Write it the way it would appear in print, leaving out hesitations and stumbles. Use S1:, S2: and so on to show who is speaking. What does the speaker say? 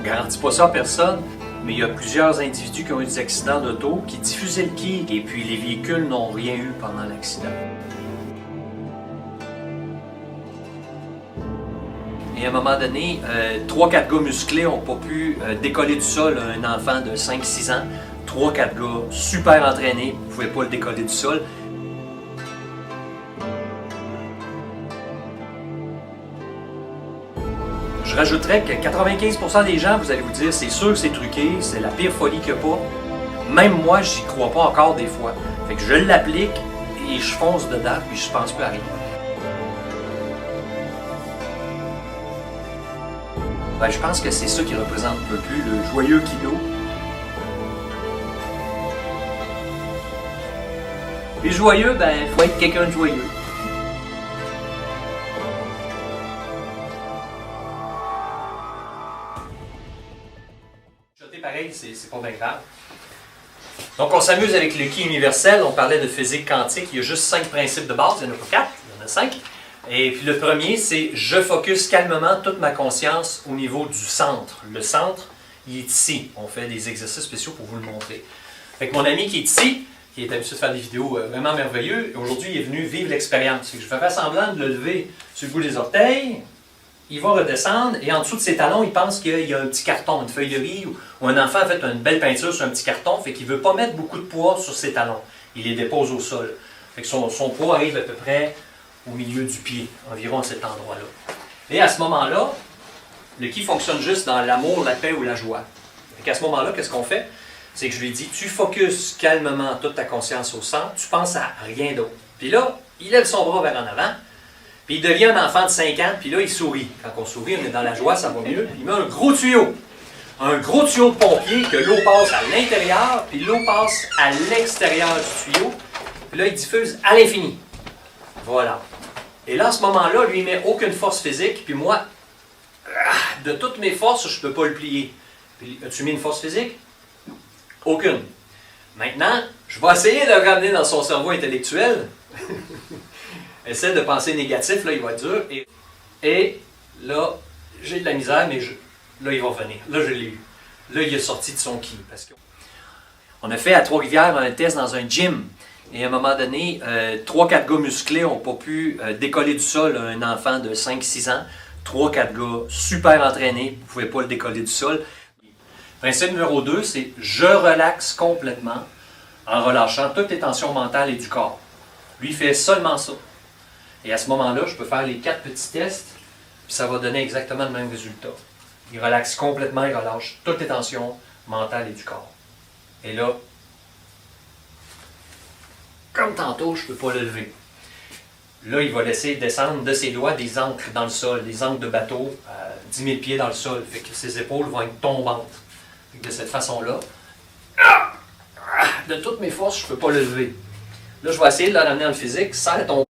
S1: ne garantit pas ça à personne, mais il y a plusieurs individus qui ont eu des accidents d'auto, qui diffusaient le ki, et puis les véhicules n'ont rien eu pendant l'accident. Et à un moment donné, 3-4 gars musclés n'ont pas pu décoller du sol un enfant de 5-6 ans. 3-4 gars super entraînés ne pouvaient pas le décoller du sol. Je rajouterais que 95% des gens, vous allez vous dire, c'est sûr que c'est truqué, c'est la pire folie qu'il n'y a pas. Même moi, j'y crois pas encore des fois. Fait que je l'applique et je fonce dedans, puis je pense plus à rien. Ben, je pense que c'est ça qui représente un peu plus le joyeux Kido. Et joyeux, ben, faut être quelqu'un de joyeux. Jeter pareil, c'est pas bien grave. Donc on s'amuse avec le ki universel, on parlait de physique quantique, il y a juste 5 principes de base, il n'y en a pas 4, il y en a 5. Et puis le premier, c'est je focus calmement toute ma conscience au niveau du centre. Le centre, il est ici. On fait des exercices spéciaux pour vous le montrer. Fait que mon ami qui est ici, qui est habitué de faire des vidéos vraiment merveilleuses, aujourd'hui il est venu vivre l'expérience. Je vais faire semblant de le lever sur le bout des orteils, il va redescendre et en dessous de ses talons, il pense qu'il y a un petit carton, une feuille de riz ou un enfant a fait une belle peinture sur un petit carton, fait qu'il ne veut pas mettre beaucoup de poids sur ses talons. Il les dépose au sol. Fait que son poids arrive à peu près au milieu du pied, environ à cet endroit-là. Et à ce moment-là, le ki fonctionne juste dans l'amour, la paix ou la joie. Et à ce moment-là, qu'est-ce qu'on fait? C'est que je lui dis, tu focuses calmement toute ta conscience au centre, tu penses à rien d'autre. Puis là, il lève son bras vers en avant, puis il devient un enfant de 5 ans, puis là, il sourit. Quand on sourit, on est dans la joie, ça va mieux. Puis il met un gros tuyau de pompier, que l'eau passe à l'intérieur, puis l'eau passe à l'extérieur du tuyau. Puis là, il diffuse à l'infini. Voilà. Et là, à ce moment-là, lui, il ne met aucune force physique, puis moi, de toutes mes forces, je ne peux pas le plier. Puis, as-tu mis une force physique? Aucune. Maintenant, je vais essayer de le ramener dans son cerveau intellectuel. Essaie de penser négatif, là, il va être dur. Et là, j'ai de la misère, mais là, il va revenir. Là, je l'ai eu. Là, il est sorti de son ki. On a fait à Trois-Rivières un test dans un gym. Et à un moment donné, 3-4 gars musclés n'ont pas pu décoller du sol un enfant de 5-6 ans. 3-4 gars super entraînés ne pouvaient pas le décoller du sol. Principe numéro 2, c'est je relaxe complètement en relâchant toutes les tensions mentales et du corps. Lui, il fait seulement ça. Et à ce moment-là, je peux faire les 4 petits tests, puis ça va donner exactement le même résultat. Il relaxe complètement, il relâche toutes les tensions mentales et du corps. Et là, comme tantôt, je ne peux pas le lever. Là, il va laisser descendre de ses doigts des ancres dans le sol, des ancres de bateau, 10 000 pieds dans le sol. Fait que ses épaules vont être tombantes. Fait que de cette façon-là, de toutes mes forces, je ne peux pas le lever. Là, je vais essayer de le ramener en physique sans tomber.